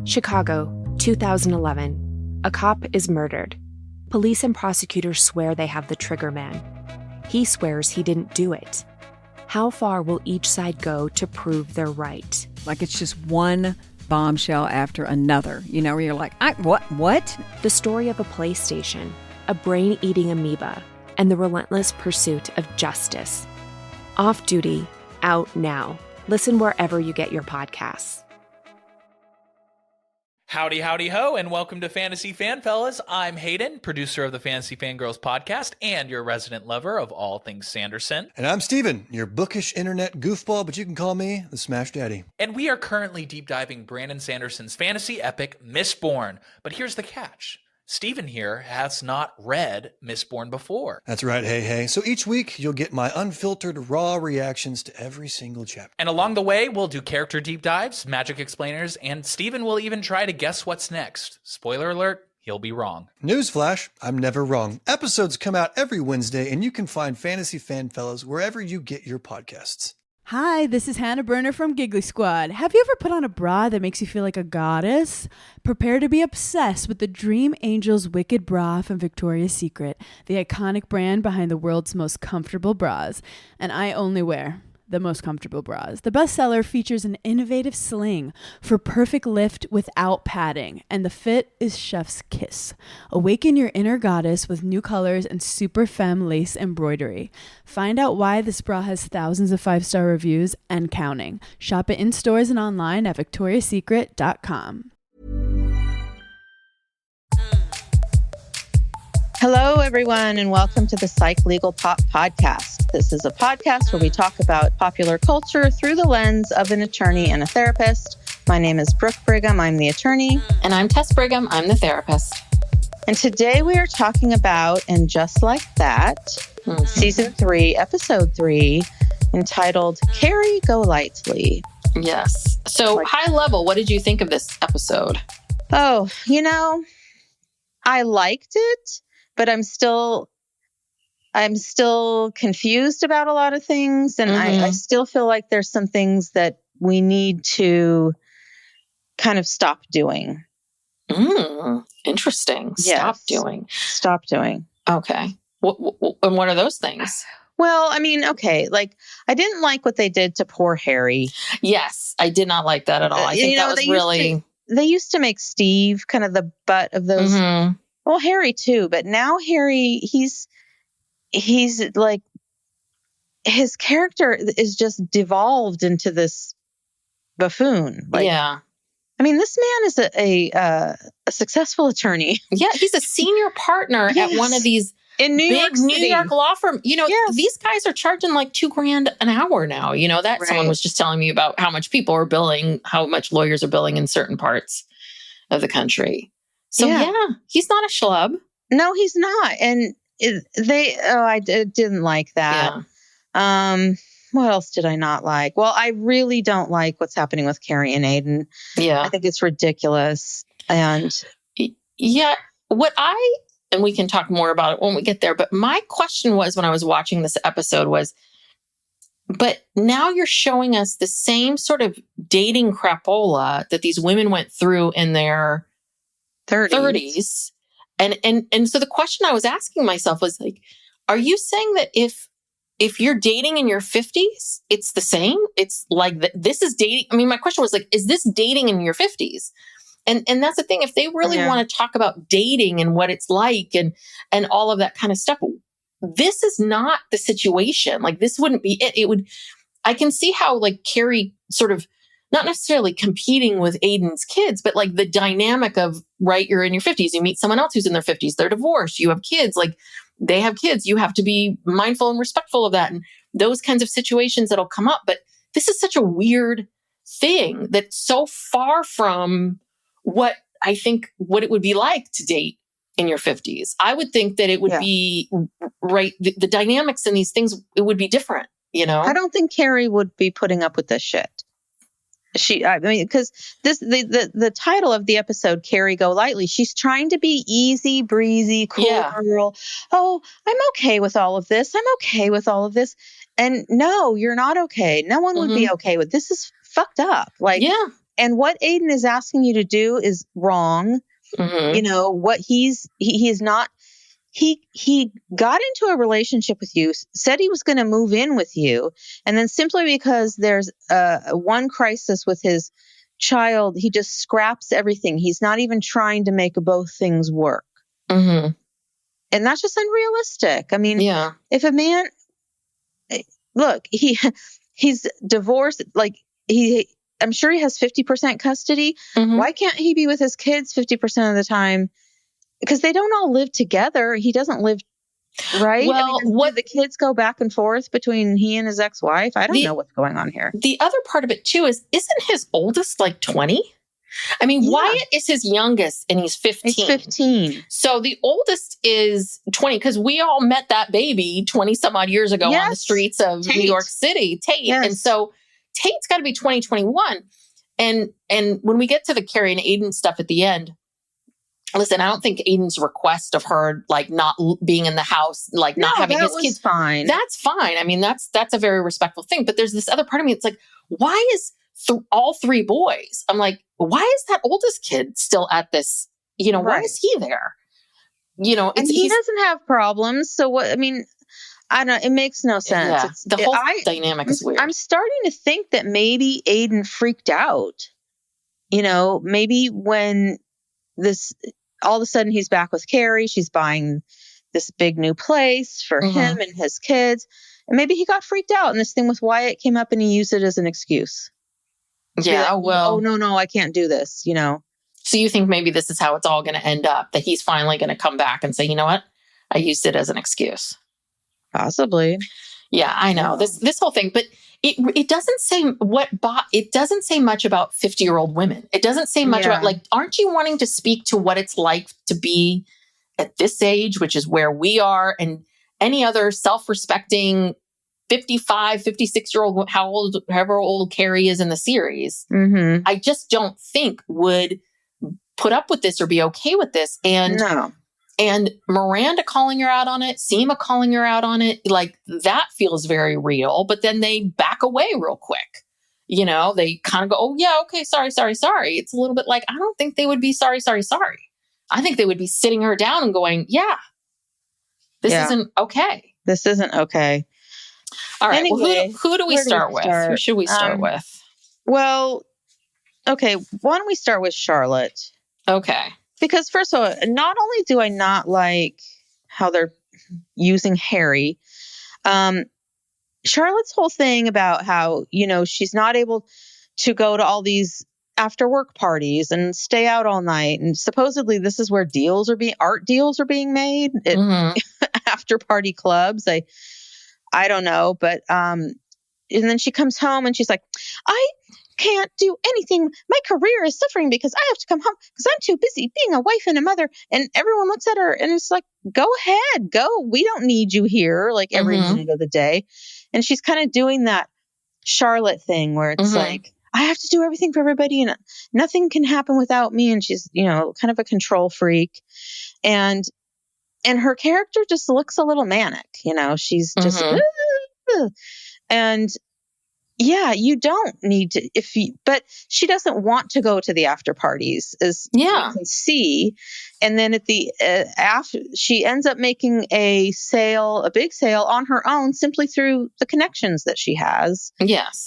Chicago, 2011. A cop is murdered. Police and prosecutors swear they have the trigger man. He swears he didn't do it. How far will each side go to prove they're right? Like it's just one bombshell after another, where you're like, what? The story of a PlayStation, a brain-eating amoeba, and the relentless pursuit of justice. Off Duty, out now. Listen wherever you get your podcasts. Howdy, howdy, ho, and welcome to Fantasy Fan Fellas. I'm Hayden, producer of the Fantasy Fangirls podcast and your resident lover of all things Sanderson. And I'm Steven, your bookish internet goofball, but you can call me the Smash Daddy. And we are currently deep diving Brandon Sanderson's fantasy epic, Mistborn. But here's the catch. Steven here has not read Mistborn before. That's right, hey. So each week, you'll get my unfiltered, raw reactions to every single chapter. And along the way, we'll do character deep dives, magic explainers, and Steven will even try to guess what's next. Spoiler alert, he'll be wrong. Newsflash, I'm never wrong. Episodes come out every Wednesday, and you can find Fantasy Fan Fellas wherever you get your podcasts. Hi, this is Hannah Berner from Giggly Squad. Have you ever put on a bra that makes you feel like a goddess? Prepare to be obsessed with the Dream Angels Wicked Bra from Victoria's Secret, the iconic brand behind the world's most comfortable bras. And I only wear the most comfortable bras. The bestseller features an innovative sling for perfect lift without padding, and the fit is chef's kiss. Awaken your inner goddess with new colors and super femme lace embroidery. Find out why this bra has thousands of 5-star reviews and counting. Shop it in stores and online at victoriassecret.com. Hello, everyone, and welcome to the Psych Legal Pop Podcast. This is a podcast where we talk about popular culture through the lens of an attorney and a therapist. My name is Brooke Brigham. I'm the attorney. And I'm Tess Brigham. I'm the therapist. And today we are talking about And Just Like That, Season 3, Episode 3, entitled Carrie, Golighty. Yes. So high level, what did you think of this episode? Oh, I liked it. But I'm still confused about a lot of things. And I still feel like there's some things that we need to kind of stop doing. Interesting. Yes. Stop doing. Okay. And what are those things? Well, I mean, okay. I didn't like what they did to poor Harry. Yes. I did not like that at all. I think that was really... They used to make Steve kind of the butt of those... Well, Harry too, but now Harry, he's like, his character is just devolved into this buffoon. Yeah. I mean, this man is a successful attorney. Yeah, he's a senior partner at one of these in New York law firm. These guys are charging like $2,000 an hour now. That someone was just telling me about how much people are billing, how much lawyers are billing in certain parts of the country. So yeah, he's not a schlub. No, he's not. And I didn't like that. Yeah. What else did I not like? Well, I really don't like what's happening with Carrie and Aiden. Yeah. I think it's ridiculous. And yeah, and we can talk more about it when we get there. But my question was, when I was watching this episode was, but now you're showing us the same sort of dating crapola that these women went through in their 30s. And so the question I was asking myself was like, are you saying that if you're dating in your 50s, it's the same? It's like this is dating. I mean, my question was like, is this dating in your 50s? And that's the thing. If they really want to talk about dating and what it's like and all of that kind of stuff, this is not the situation. Like, this wouldn't be it. It would, I can see how like Carrie sort of, not necessarily competing with Aiden's kids, but like the dynamic of, you're in your 50s, you meet someone else who's in their 50s, they're divorced, you have kids, like they have kids, you have to be mindful and respectful of that. And those kinds of situations that'll come up. But this is such a weird thing that's so far from what I think what it would be like to date in your 50s. I would think that it would be the dynamics in these things, it would be different, I don't think Carrie would be putting up with this shit. Because the title of the episode, Carrie Golighty, she's trying to be easy breezy, cool girl. Oh, I'm okay with all of this. And no, you're not okay. No one would be okay with this. Is fucked up. And what Aiden is asking you to do is wrong. You know, what he is not, he got into a relationship with you, said he was going to move in with you. And then simply because there's one crisis with his child, he just scraps everything. He's not even trying to make both things work. And that's just unrealistic. I mean, if a man, look, he's divorced, like I'm sure he has 50% custody. Why can't he be with his kids 50% of the time? Because they don't all live together. He doesn't live, right? Well, do the kids go back and forth between he and his ex-wife? I don't know what's going on here. The other part of it too is, isn't his oldest like 20? I mean, Wyatt is his youngest and he's 15. He's 15. So the oldest is 20 because we all met that baby 20 some odd years ago on the streets of New York City, Tate. Yes. And so Tate's got to be 2021. And when we get to the Carrie and Aiden stuff at the end, listen, I don't think Aiden's request of her, like not being in the house, like not having his kids, fine. That's fine. I mean, that's a very respectful thing. But there's this other part of me. It's like, why is all three boys? I'm like, why is that oldest kid still at this? You know, why is he there? You know, and he doesn't have problems. So what? I mean, I don't. It makes no sense. Yeah, the whole dynamic is weird. I'm starting to think that maybe Aiden freaked out. You know, maybe when this all of a sudden he's back with Carrie, she's buying this big new place for him and his kids, and maybe he got freaked out, and this thing with Wyatt came up, and he used it as an excuse. Yeah, like, well, oh no, I can't do this. You know. So you think maybe this is how it's all going to end up? That he's finally going to come back and say, you know what, I used it as an excuse. Possibly. Yeah, I know this whole thing, but it doesn't say it doesn't say much about 50-year-old women. It doesn't say much about, like, aren't you wanting to speak to what it's like to be at this age, which is where we are, and any other self-respecting 55, 56-year-old, however old Carrie is in the series, I just don't think would put up with this or be okay with this. And Miranda calling her out on it, Seema calling her out on it, like that feels very real. But then they back away real quick. You know, they kind of go, oh yeah, okay, sorry. It's a little bit like, I don't think they would be sorry. I think they would be sitting her down and going, this isn't okay. This isn't okay. All right. Anyway, well, who do we start with? Who should we start with? Well, okay. Why don't we start with Charlotte? Okay. Because first of all, not only do I not like how they're using Harry, Charlotte's whole thing about how, you know, she's not able to go to all these after work parties and stay out all night. And supposedly this is where art deals are being made at after party clubs. I don't know, but, and then she comes home and she's like, I can't do anything. My career is suffering because I have to come home because I'm too busy being a wife and a mother. And everyone looks at her and it's like, go ahead, go. We don't need you here like every minute of the day. And she's kind of doing that Charlotte thing where it's like, I have to do everything for everybody and nothing can happen without me. And she's, you know, kind of a control freak. And her character just looks a little manic, you know, she's just, and yeah, you don't need to, but she doesn't want to go to the after parties, as you can see. And then at the, after, she ends up making a big sale on her own, simply through the connections that she has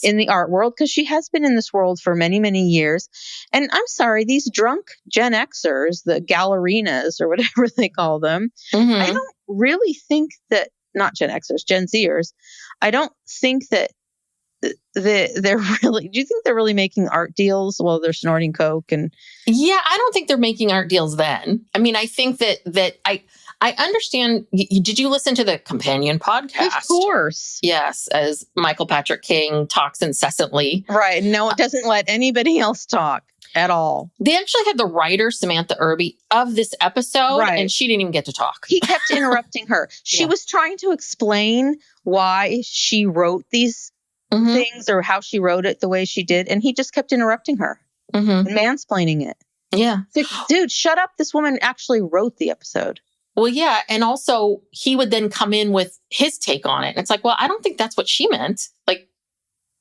in the art world, because she has been in this world for many, many years. And I'm sorry, these drunk Gen Xers, the gallerinas or whatever they call them, I don't really think that, not Gen Xers, Gen Zers, I don't think that they're really, do you think they're really making art deals while they're snorting coke? And I don't think they're making art deals then. I mean, I think that I understand. Did you listen to the companion podcast? Of course. Yes. As Michael Patrick King talks incessantly. Right. No, it doesn't let anybody else talk at all. They actually had the writer, Samantha Irby, of this episode, and she didn't even get to talk. He kept interrupting her. She was trying to explain why she wrote these things or how she wrote it the way she did. And he just kept interrupting her and mansplaining it. Yeah. Like, dude, shut up. This woman actually wrote the episode. Well, yeah. And also he would then come in with his take on it. And it's like, well, I don't think that's what she meant. Like,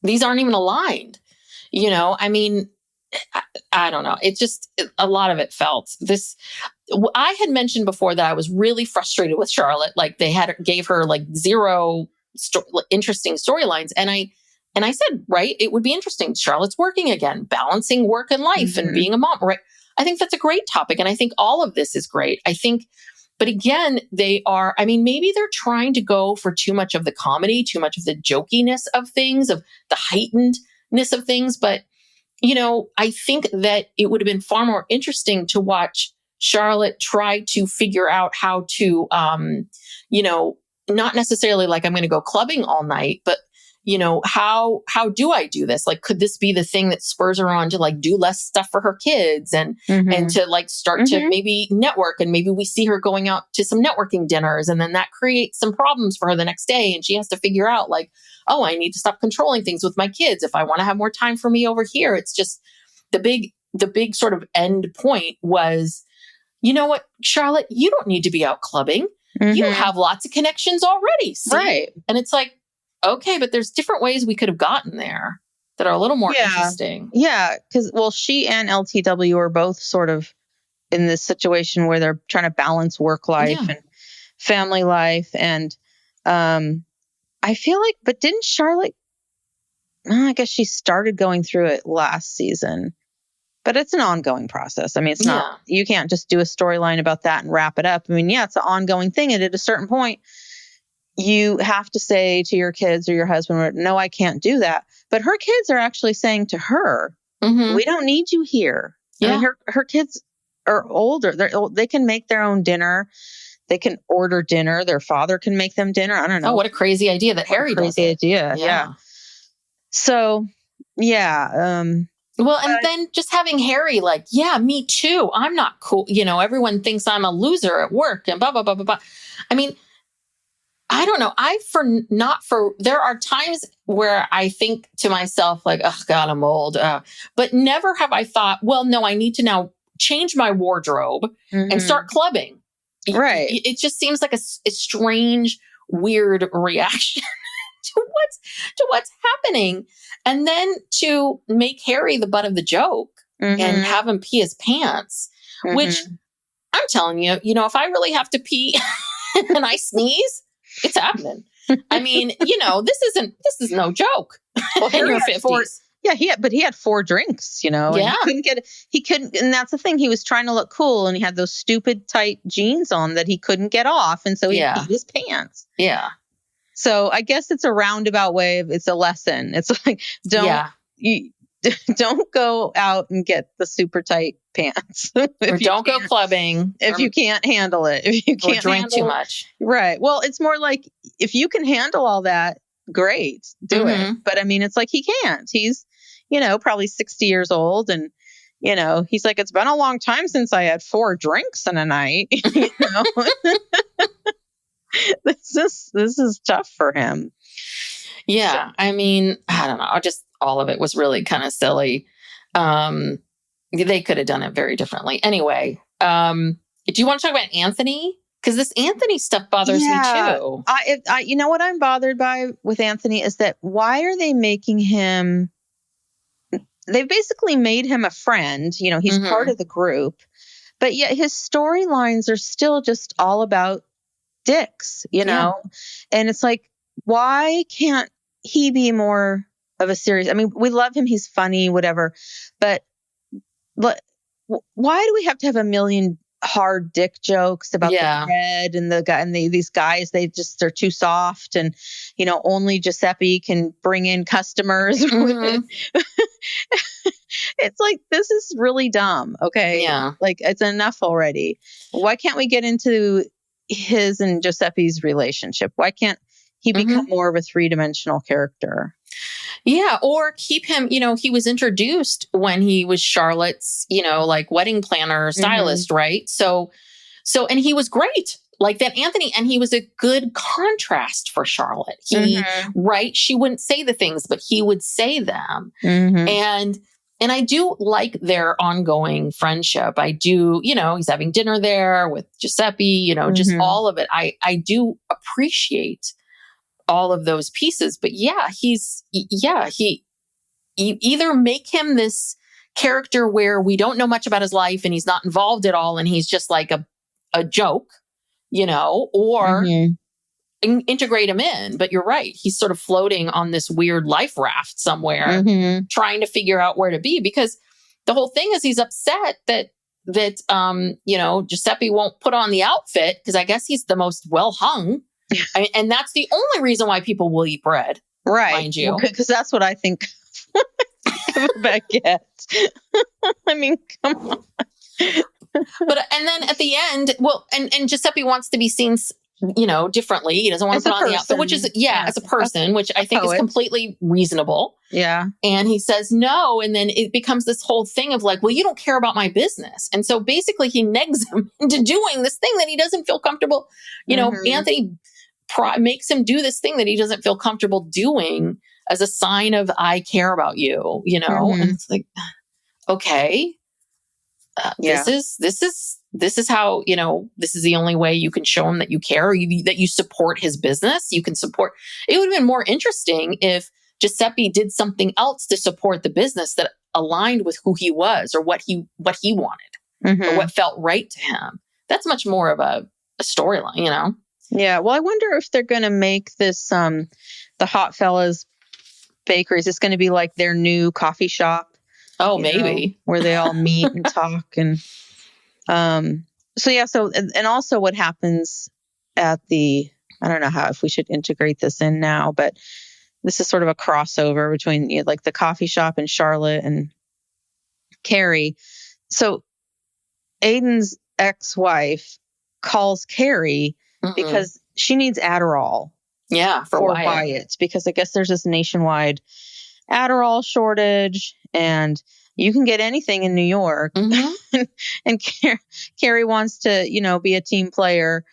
these aren't even aligned. You know, I mean, I don't know. A lot of it felt this. I had mentioned before that I was really frustrated with Charlotte. Like they gave her like zero interesting storylines. And I said, right, it would be interesting. Charlotte's working again, balancing work and life and being a mom, right? I think that's a great topic. And I think all of this is great. I think, but again, maybe they're trying to go for too much of the comedy, too much of the jokiness of things, of the heightenedness of things. But, I think that it would have been far more interesting to watch Charlotte try to figure out how to, not necessarily like I'm going to go clubbing all night, but how do I do this? Like, could this be the thing that spurs her on to like do less stuff for her kids and to like start to maybe network, and maybe we see her going out to some networking dinners, and then that creates some problems for her the next day, and she has to figure out like, oh, I need to stop controlling things with my kids if I want to have more time for me over here. It's just the big sort of end point was, you know what, Charlotte, you don't need to be out clubbing. You have lots of connections already. See? Right. And it's like, okay, but there's different ways we could have gotten there that are a little more interesting. Yeah. Because, she and LTW are both sort of in this situation where they're trying to balance work life and family life. And I feel like, but didn't Charlotte, I guess she started going through it last season, but it's an ongoing process. I mean, it's not, you can't just do a storyline about that and wrap it up. I mean, it's an ongoing thing. And at a certain point, you have to say to your kids or your husband, no, I can't do that. But her kids are actually saying to her, we don't need you here. I mean, her kids are older. They can make their own dinner. They can order dinner. Their father can make them dinner. I don't know. Oh, what a crazy idea that Harry does. Crazy idea. Yeah. So, well, and then just having Harry like, me too. I'm not cool. Everyone thinks I'm a loser at work and blah, blah, blah, blah, blah. I mean, I don't know. There are times where I think to myself like, oh God, I'm old. But never have I thought, well, no, I need to now change my wardrobe and start clubbing. Right. It just seems like a strange, weird reaction to what's happening. And then to make Harry the butt of the joke and have him pee his pants, which I'm telling you, if I really have to pee and I sneeze, it's happening. I mean, this is no joke. Well, Harry had 50s. He had 4 drinks, and he couldn't, and that's the thing. He was trying to look cool and he had those stupid tight jeans on that he couldn't get off. And so he peed his pants. Yeah. So I guess it's a roundabout way it's a lesson. It's like, don't go out and get the super tight pants. Or don't go clubbing. If you can't handle it. If you can't drink too much. Right. Well, it's more like if you can handle all that, great, do it. But I mean, it's like he can't. He's, probably 60 years old, and he's like, it's been a long time since I had 4 drinks in a night. This is tough for him. Yeah. So, I mean, I don't know. All of it was really kind of silly. They could have done it very differently. Anyway, do you want to talk about Anthony? Because this Anthony stuff bothers me too. You know what I'm bothered by with Anthony is that why are they making him? They've basically made him a friend. He's part of the group, but yet his storylines are still just all about dicks. And it's like, why can't he be more of a serious? I mean, we love him. He's funny, whatever. But why do we have to have a million hard dick jokes about the bread and the guy and these guys? They're too soft, and only Giuseppe can bring in customers. It's like, this is really dumb. Okay, like it's enough already. Why can't we get into his and Giuseppe's relationship? Why can't he become more of a 3-dimensional character? Yeah. Or keep him, he was introduced when he was Charlotte's, like wedding planner, stylist, right? So, and he was great. Like that Anthony, and he was a good contrast for Charlotte. Right? She wouldn't say the things, but he would say them. And I do like their ongoing friendship. I do, he's having dinner there with Giuseppe, just all of it. I do appreciate all of those pieces, but he either make him this character where we don't know much about his life and he's not involved at all and he's just like a joke, or integrate him in. But you're right. He's sort of floating on this weird life raft somewhere, trying to figure out where to be, because the whole thing is he's upset that Giuseppe won't put on the outfit because I guess he's the most well hung. And that's the only reason why people will eat bread. Right. Mind you. Because that's what I think of a baguette. I mean, come on. And then at the end, and Giuseppe wants to be seen, differently. He doesn't want to put on the outfit, which is, as a person, which I think is completely reasonable. Yeah. And he says no. And then it becomes this whole thing of like, well, you don't care about my business. And so basically he negs him into doing this thing that he doesn't feel comfortable. Anthony makes him do this thing that he doesn't feel comfortable doing as a sign of, I care about you, and it's like, okay, this is how, this is the only way you can show him that you care, that you support his business. You can support. It would have been more interesting if Giuseppe did something else to support the business that aligned with who he was or what he wanted or what felt right to him. That's much more of a storyline, Yeah. Well, I wonder if they're going to make this, the Hot Fellas Bakeries, it's going to be like their new coffee shop. Oh, maybe. Where they all meet and talk. And, and also what happens at I don't know if we should integrate this in now, but this is sort of a crossover between like the coffee shop and Charlotte and Carrie. So Aiden's ex-wife calls Carrie because she needs Adderall. Yeah, for Wyatt. Because I guess there's this nationwide Adderall shortage and you can get anything in New York. And Carrie wants to, be a team player.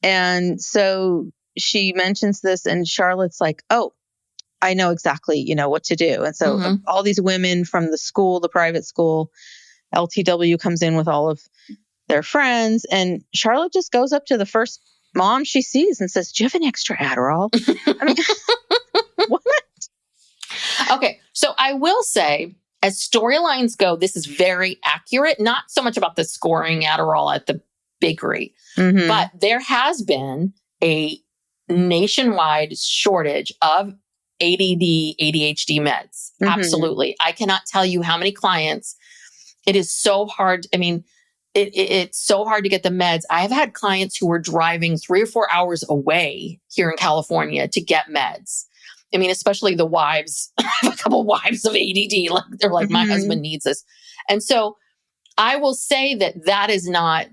And so she mentions this and Charlotte's like, oh, I know exactly, what to do. And so all these women from the private school, LTW comes in with all of their friends. And Charlotte just goes up to the first mom she sees and says, do you have an extra Adderall? I mean, what? Okay. So I will say, as storylines go, this is very accurate. Not so much about the scoring Adderall at the bakery, but there has been a nationwide shortage of ADD, ADHD meds. Absolutely. I cannot tell you how many clients. It is so hard. I mean, it's so hard to get the meds. I have had clients who were driving 3 or 4 hours away here in California to get meds. I mean, especially the wives, I have a couple wives of ADD. Like they're like, my husband needs this. And so I will say that is a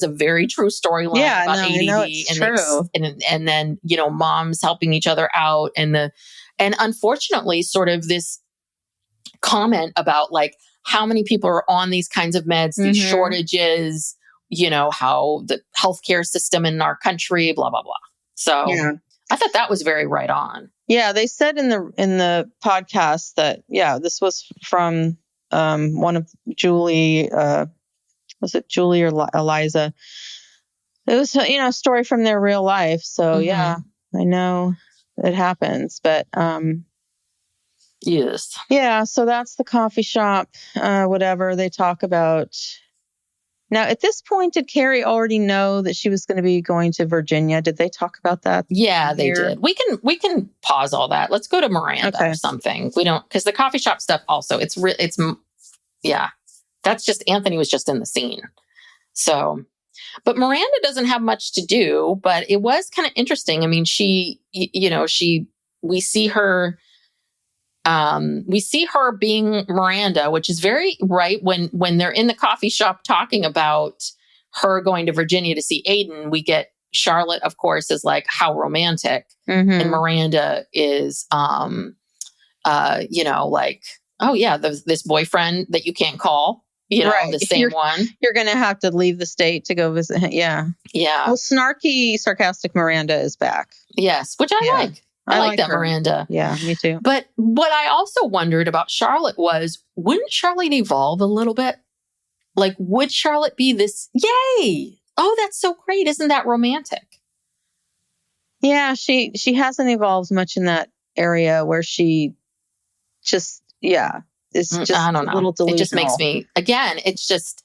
very true storyline about ADD. No, it's true. And then, moms helping each other out and unfortunately sort of this comment about like how many people are on these kinds of meds, these shortages, how the healthcare system in our country, blah, blah, blah. So I thought that was very right on. Yeah. They said in the podcast that, this was from, one of Julie, was it Julie or Eliza? It was, a story from their real life. So I know it happens, but, yes. Yeah. So that's the coffee shop, whatever they talk about. Now, at this point, did Carrie already know that she was going to be going to Virginia? Did they talk about that? Yeah, they did. We can pause all that. Let's go to Miranda or something. We don't, because the coffee shop stuff also, that's just, Anthony was just in the scene. So, but Miranda doesn't have much to do, but it was kind of interesting. I mean, we see her being Miranda, which is very right when they're in the coffee shop talking about her going to Virginia to see Aiden. We get Charlotte, of course, is like, how romantic. And Miranda is, like, oh yeah, this boyfriend that you can't call, the same one. You're going to have to leave the state to go visit. Yeah. Yeah. Well, snarky, sarcastic Miranda is back. Yes. Which I like. I like that her. Miranda. Yeah, me too. But what I also wondered about Charlotte was, wouldn't Charlotte evolve a little bit? Like, would Charlotte be this, yay! Oh, that's so great. Isn't that romantic? Yeah, she hasn't evolved much in that area where she just, is just I don't a know. little delusional. It just makes me, again, it's just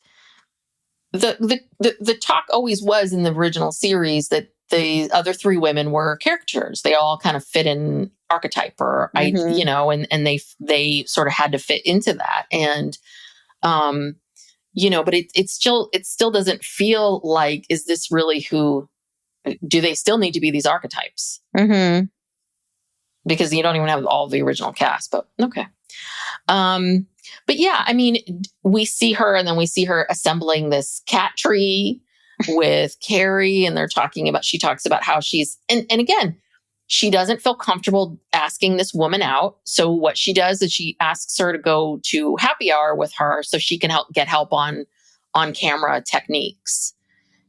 the talk always was in the original series that the other three women were caricatures. They all kind of fit in archetype or you know, and they sort of had to fit into that. And you know, but it still doesn't feel like, is this really who, do they still need to be these archetypes? Mm-hmm. Because you don't even have all the original cast, but okay. But yeah, I mean, we see her and then we see her assembling this cat tree with Carrie, and she talks about how she's, and again, she doesn't feel comfortable asking this woman out. So what she does is she asks her to go to happy hour with her so she can get help on camera techniques.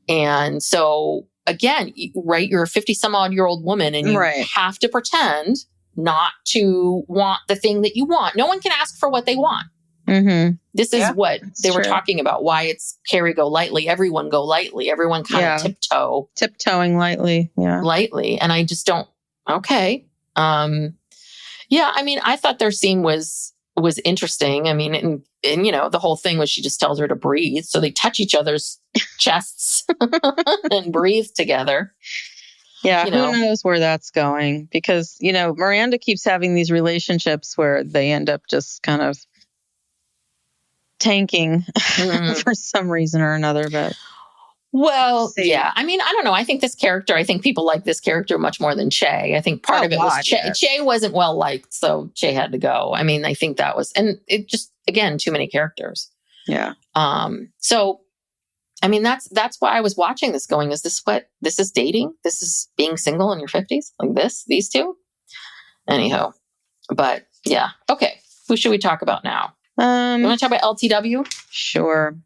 And so again, right, you're a 50 some odd year old woman and you have to pretend not to want the thing that you want. No one can ask for what they want. Mm-hmm. This is what they were talking about. Why it's Carrie go lightly. Everyone go lightly. Everyone kind of tiptoeing lightly. Yeah. Lightly. And I just don't. Okay. Yeah. I mean, I thought their scene was interesting. I mean, and you know, the whole thing was she just tells her to breathe. So they touch each other's chests and breathe together. Yeah, you know. Who knows where that's going? Because, you know, Miranda keeps having these relationships where they end up just kind of tanking for some reason or another. But well, yeah, I mean, I don't know. I think people like this character much more than Che. I think part of it was Che. Yes. Che wasn't well liked, so Che had to go. I mean, I think that was, and it just, again, too many characters. Yeah. So, I mean, that's why I was watching this going, is this is dating? This is being single in your 50s? Like these two? Anyhow, but yeah. Okay. Who should we talk about now? You want to talk about LTW? Sure.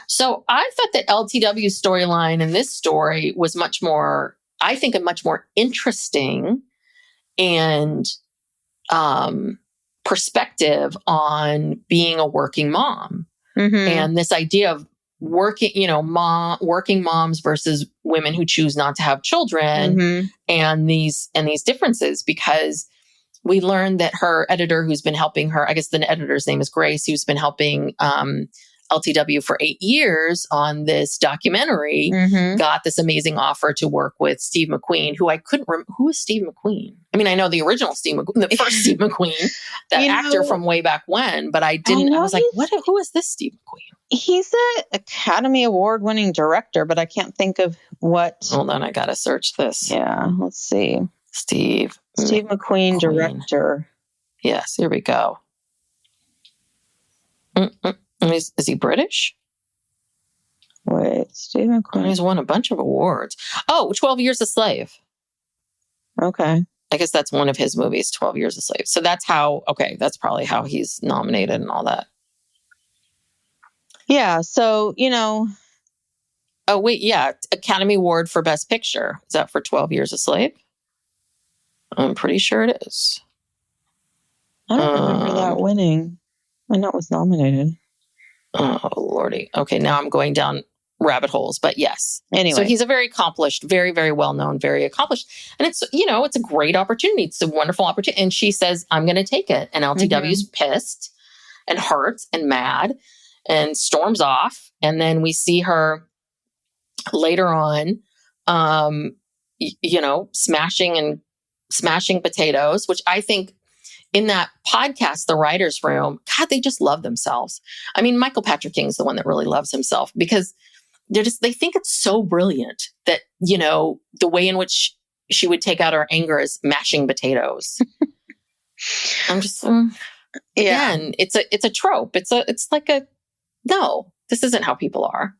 So I thought that LTW's storyline in this story was much more interesting and perspective on being a working mom. Mm-hmm. And this idea of working moms versus women who choose not to have children, and these differences, because we learned that her editor, who's been helping her, I guess the editor's name is Grace, who's been helping LTW for 8 years on this documentary, got this amazing offer to work with Steve McQueen, who I couldn't remember. Who is Steve McQueen? I mean, I know the original Steve McQueen, the first Steve McQueen, that actor from way back when, but I was like, who is this Steve McQueen? He's an Academy Award winning director, but I can't think of what. Hold on, I got to search this. Yeah, let's see. Steve McQueen, director. Yes, here we go. Is he British? Wait, Steve McQueen. He's won a bunch of awards. Oh, 12 Years a Slave. Okay. I guess that's one of his movies, 12 Years a Slave. So that's probably how he's nominated and all that. Yeah, so, you know. Oh, wait, yeah. Academy Award for Best Picture. Is that for 12 Years a Slave? I'm pretty sure it is. I don't remember that winning. I know it was nominated. Oh, Lordy. Okay, now I'm going down rabbit holes, but yes. Anyway. So he's a very accomplished, very, very well-known, very accomplished. And it's, it's a great opportunity. It's a wonderful opportunity. And she says, I'm going to take it. And LTW's pissed and hurt and mad and storms off. And then we see her later on, smashing potatoes, which I think in that podcast, The Writer's Room, God, they just love themselves. I mean, Michael Patrick King's the one that really loves himself, because they think it's so brilliant that, the way in which she would take out her anger is mashing potatoes. I'm just, again, it's a trope. It's like no, this isn't how people are.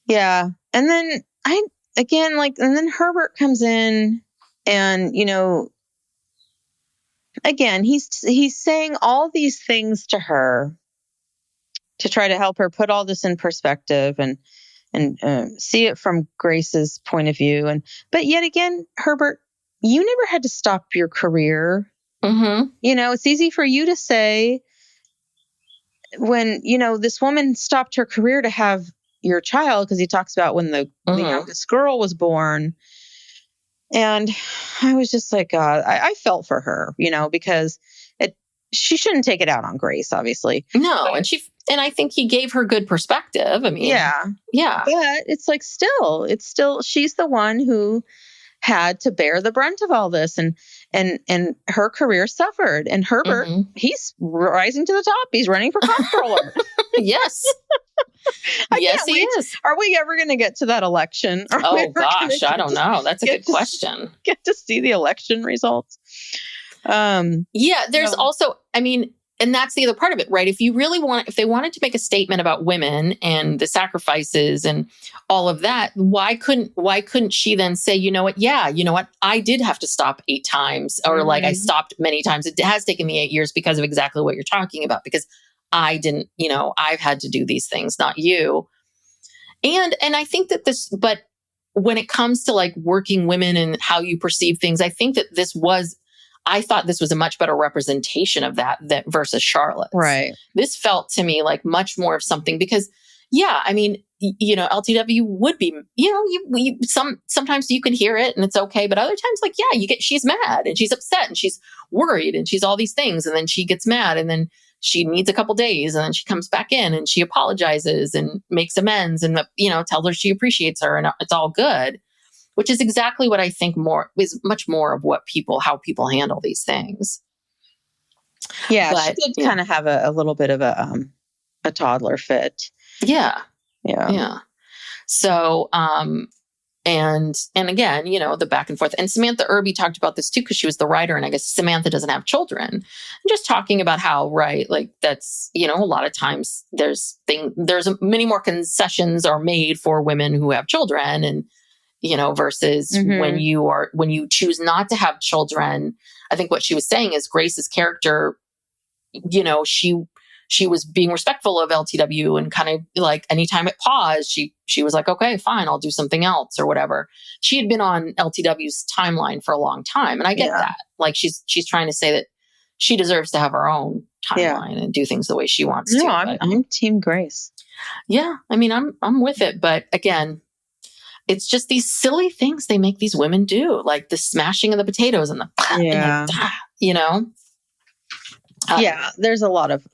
Yeah. And then and then Herbert comes in and, again, he's saying all these things to her to try to help her put all this in perspective and see it from Grace's point of view. But yet again, Herbert, you never had to stop your career. Mm-hmm. It's easy for you to say when, this woman stopped her career to have your child, because he talks about when the youngest girl was born. And I was just like, I felt for her, because she shouldn't take it out on Grace, obviously. No, and I think he gave her good perspective. I mean, yeah. But it's like still, she's the one who had to bear the brunt of all this, and her career suffered. And Herbert, he's rising to the top. He's running for comptroller. Yes. Yes, he is. Are we ever going to get to that election? Oh gosh, I don't know. That's a good question. Get to see the election results. There's also, I mean, and that's the other part of it, right? If they wanted to make a statement about women and the sacrifices and all of that, why couldn't she then say, you know what? Yeah, you know what? I did have to stop 8 times, or like I stopped many times. It has taken me 8 years because of exactly what you're talking about, because I didn't, I've had to do these things, not you. And I think that but when it comes to like working women and how you perceive things, I think that I thought this was a much better representation of that versus Charlotte. Right. This felt to me like much more of something because, I mean, LTW would be, sometimes you can hear it and it's okay. But other times, like, she's mad and she's upset and she's worried and she's all these things. And then she gets mad and then she needs a couple days and then she comes back in and she apologizes and makes amends and, tells her she appreciates her and it's all good. Which is exactly what I think is much more of how people handle these things. Yeah, but, she did kind of have a little bit of a toddler fit. Yeah. So, and again, the back and forth. And Samantha Irby talked about this too, because she was the writer, and I guess Samantha doesn't have children. And just talking about how, right, like that's, a lot of times there's many more concessions are made for women who have children, and versus when you choose not to have children. I think what she was saying is Grace's character, she was being respectful of LTW and kind of like anytime it paused, she was like, okay, fine, I'll do something else or whatever. She had been on LTW's timeline for a long time. And I get that. Like she's trying to say that she deserves to have her own timeline and do things the way she wants to. I'm Team Grace. Yeah. I mean, I'm with it. But again, it's just these silly things they make these women do, like the smashing of the potatoes and the, there's a lot of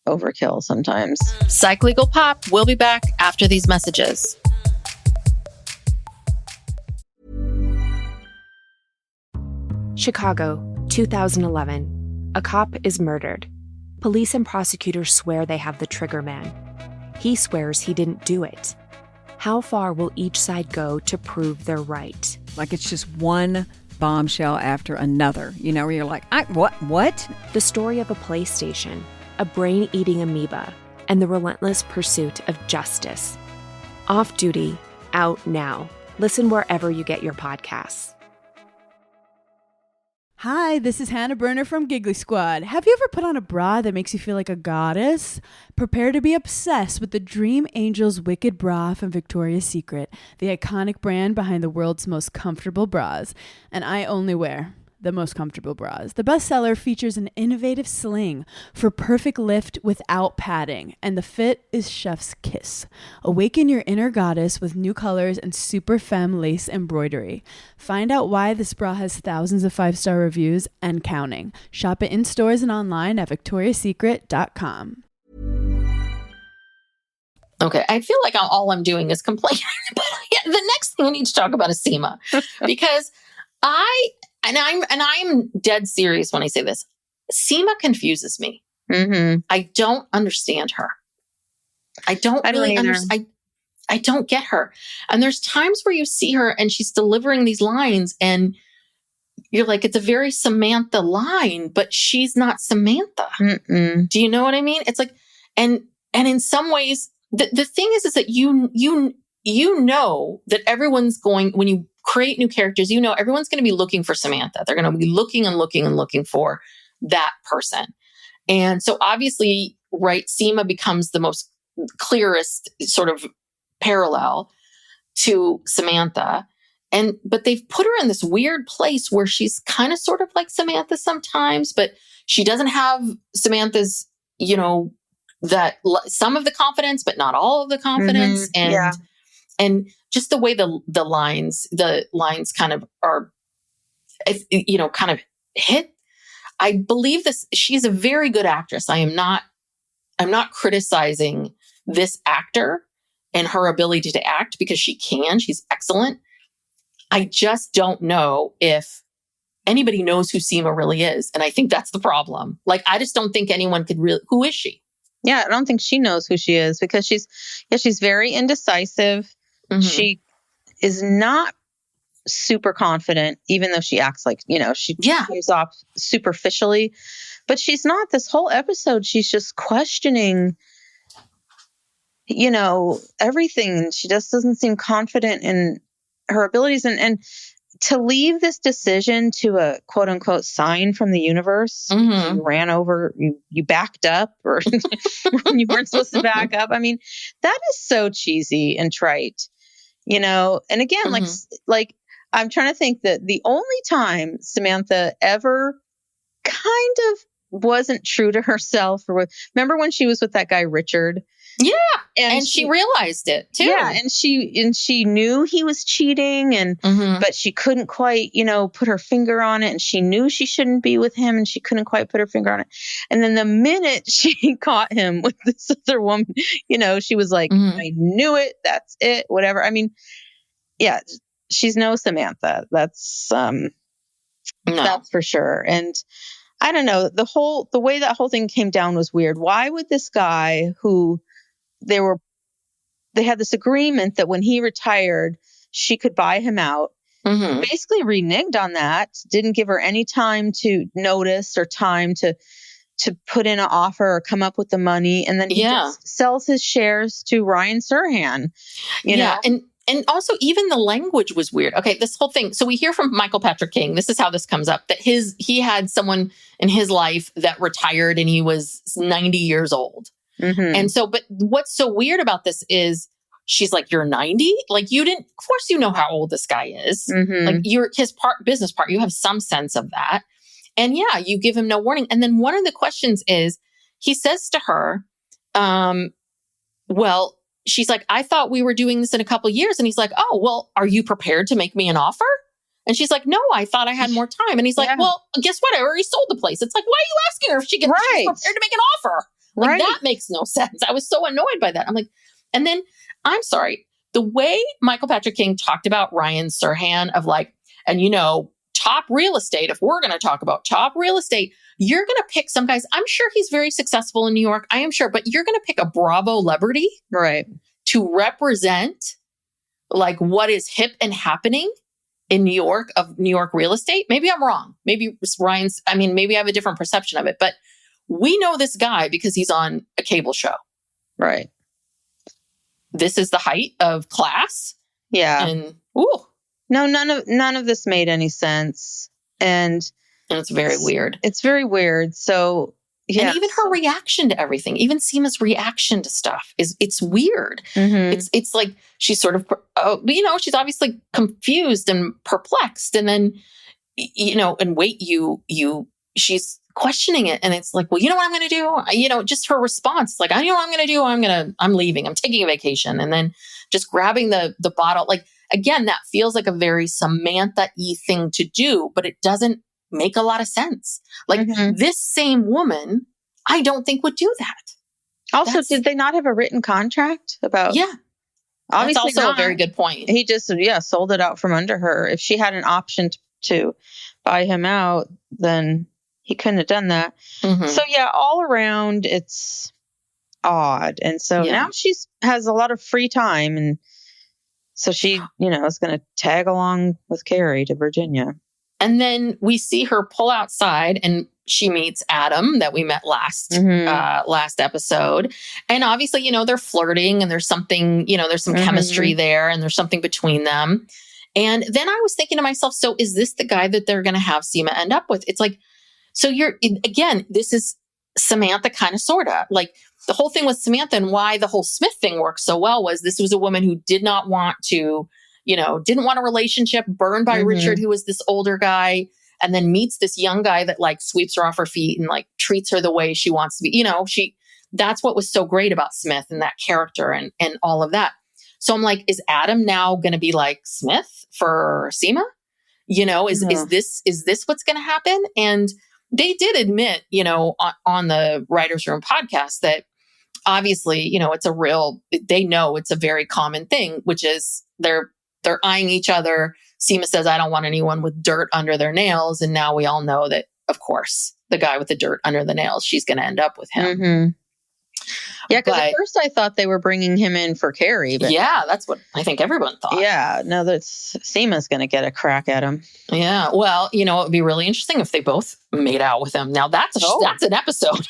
overkill sometimes. Psych Legal Pop. We'll be back after these messages. Chicago, 2011. A cop is murdered. Police and prosecutors swear they have the trigger man. He swears he didn't do it. How far will each side go to prove they're right? Like it's just one bombshell after another, where you're like, what? The story of a PlayStation, a brain-eating amoeba, and the relentless pursuit of justice. Off Duty, out now. Listen wherever you get your podcasts. Hi, this is Hannah Berner from Giggly Squad. Have you ever put on a bra that makes you feel like a goddess? Prepare to be obsessed with the Dream Angel's Wicked Bra from Victoria's Secret, the iconic brand behind the world's most comfortable bras. And I only wear the most comfortable bras. The bestseller features an innovative sling for perfect lift without padding, and the fit is chef's kiss. Awaken your inner goddess with new colors and super femme lace embroidery. Find out why this bra has thousands of 5-star reviews and counting. Shop it in stores and online at victoriasecret.com. Okay, I feel like all I'm doing is complaining. But the next thing I need to talk about is Seema, because I'm dead serious when I say this. Seema confuses me. Mm-hmm. I don't understand her. I don't really understand. I don't get her. And there's times where you see her and she's delivering these lines and you're like, it's a very Samantha line, but she's not Samantha. Mm-mm. Do you know what I mean? It's like, and in some ways, the thing is that you know that everyone's going, when you create new characters, everyone's going to be looking for Samantha. They're going to be looking and looking and looking for that person. And so obviously, right, Seema becomes the most clearest sort of parallel to Samantha. But they've put her in this weird place where she's kind of sort of like Samantha sometimes, but she doesn't have Samantha's, that some of the confidence, but not all of the confidence. Mm-hmm. And just the way the lines kind of are, kind of hit. I believe this. She's a very good actress. I'm not criticizing this actor and her ability to act, because she's excellent. I just don't know if anybody knows who Seema really is. And I think that's the problem. Like, I just don't think anyone could really, who is she? Yeah, I don't think she knows who she is, because she's very indecisive. Mm-hmm. She is not super confident, even though she acts like, she comes off superficially, but she's not. This whole episode, she's just questioning, everything. She just doesn't seem confident in her abilities. And to leave this decision to a quote unquote sign from the universe, you ran over, you backed up, or when you weren't supposed to back up. I mean, that is so cheesy and trite, and again, like I'm trying to think that the only time Samantha ever kind of wasn't true to herself, remember when she was with that guy, Richard? Yeah. And she realized it too. Yeah. And she knew he was cheating, but she couldn't quite, put her finger on it. And she knew she shouldn't be with him, and she couldn't quite put her finger on it. And then the minute she caught him with this other woman, she was like, I knew it. That's it. Whatever. I mean, yeah, she's no Samantha. That's for sure. And I don't know, the way that whole thing came down was weird. Why would this guy, who they had this agreement that when he retired, she could buy him out, basically reneged on that, didn't give her any time to notice or time to put in an offer or come up with the money. And then he just sells his shares to Ryan Serhant, you know? And also, even the language was weird. Okay, this whole thing. So we hear from Michael Patrick King. This is how this comes up, that he had someone in his life that retired and he was 90 years old. And so, but what's so weird about this is she's like, you're 90? Like, of course you know how old this guy is. Like, you're his business partner. You have some sense of that. And yeah, you give him no warning. And then one of the questions is, he says to her, well, she's like, I thought we were doing this in a couple of years. And he's like, oh, well, are you prepared to make me an offer? And she's like, no, I thought I had more time. And he's like, well, guess what? I already sold the place. It's like, why are you asking her if she's prepared to make an offer? Like, that makes no sense. I was so annoyed by that. I'm like, and then I'm sorry, the way Michael Patrick King talked about Ryan Serhant of like, and top real estate, if we're going to talk about top real estate, you're going to pick some guys. I'm sure he's very successful in New York. I am sure, but you're going to pick a Bravo celebrity, to represent like what is hip and happening in New York, of New York real estate. Maybe I'm wrong. Maybe maybe I have a different perception of it, but we know this guy because he's on a cable show. Right. This is the height of class. Yeah. And no, none of this made any sense. And it's very weird. It's very weird. So yeah. And even her reaction to everything, even Seema's reaction to stuff it's weird. It's like she's sort of, she's obviously confused and perplexed. And then, she's questioning it. And it's like, well, you know what I'm going to do? Just her response, like, I know what I'm going to do. I'm leaving. I'm taking a vacation. And then just grabbing the bottle. Like, again, that feels like a very Samantha-y thing to do, but it doesn't make a lot of sense. Like, this same woman, I don't think would do that. Also, did they not have a written contract about? Yeah. Obviously that's also a very good point. He just, sold it out from under her. If she had an option to buy him out, then he couldn't have done that. So yeah, all around it's odd. And so now has a lot of free time. And so she, is going to tag along with Carrie to Virginia. And then we see her pull outside and she meets Adam that we met last episode. And obviously, they're flirting and there's something, there's some chemistry there and there's something between them. And then I was thinking to myself, so is this the guy that they're going to have Seema end up with? It's like, so this is Samantha kind of, sort of like the whole thing with Samantha and why the whole Smith thing worked so well was this was a woman who did not want to, didn't want a relationship, burned by Richard, who was this older guy, and then meets this young guy that like sweeps her off her feet and like treats her the way she wants to be. That's what was so great about Smith and that character and all of that. So I'm like, is Adam now going to be like Smith for Seema? Is this what's going to happen? And they did admit, on the Writers Room podcast that obviously, they know it's a very common thing, which is they're eyeing each other. Seema says, I don't want anyone with dirt under their nails. And now we all know that, of course, the guy with the dirt under the nails, she's going to end up with him. Mm-hmm. Yeah, because at first I thought they were bringing him in for Carrie. But yeah, that's what I think everyone thought. Yeah, no, Seema's going to get a crack at him. Yeah, well, it would be really interesting if they both made out with him. Now that's an episode.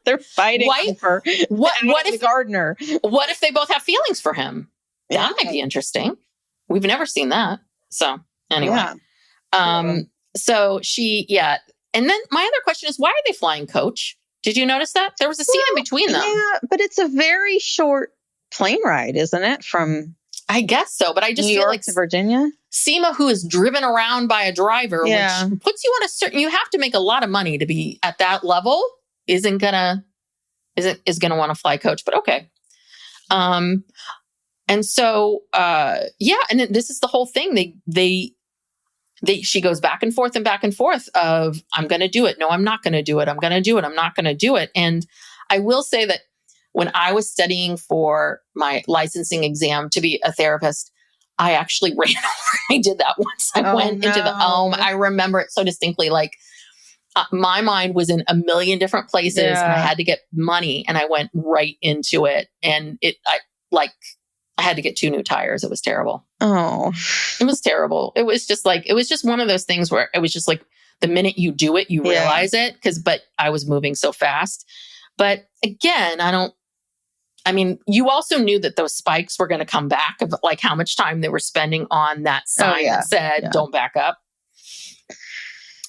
They're fighting for what if the gardener? What if they both have feelings for him? Yeah. That might be interesting. We've never seen that. So anyway, so and then my other question is, why are they flying coach? Did you notice that? There was a scene in between them. Yeah, but it's a very short plane ride, isn't it? From I guess so, but I just feel like to Virginia. Seema, who is driven around by a driver, which puts you on you have to make a lot of money to be at that level, is gonna want to fly coach, but okay. And so, and then this is the whole thing. She goes back and forth of, I'm going to do it. No, I'm not going to do it. I'm going to do it. I'm not going to do it. And I will say that when I was studying for my licensing exam to be a therapist, I actually ran over. I did that once. I went into the I remember it so distinctly. Like my mind was in a million different places and I had to get money and I went right into it. And I had to get 2 new tires. It was terrible. Oh, it was terrible. It was just one of those things where it was just like the minute you do it, you realize it but I was moving so fast. But again, you also knew that those spikes were going to come back of like how much time they were spending on that sign that said, don't back up.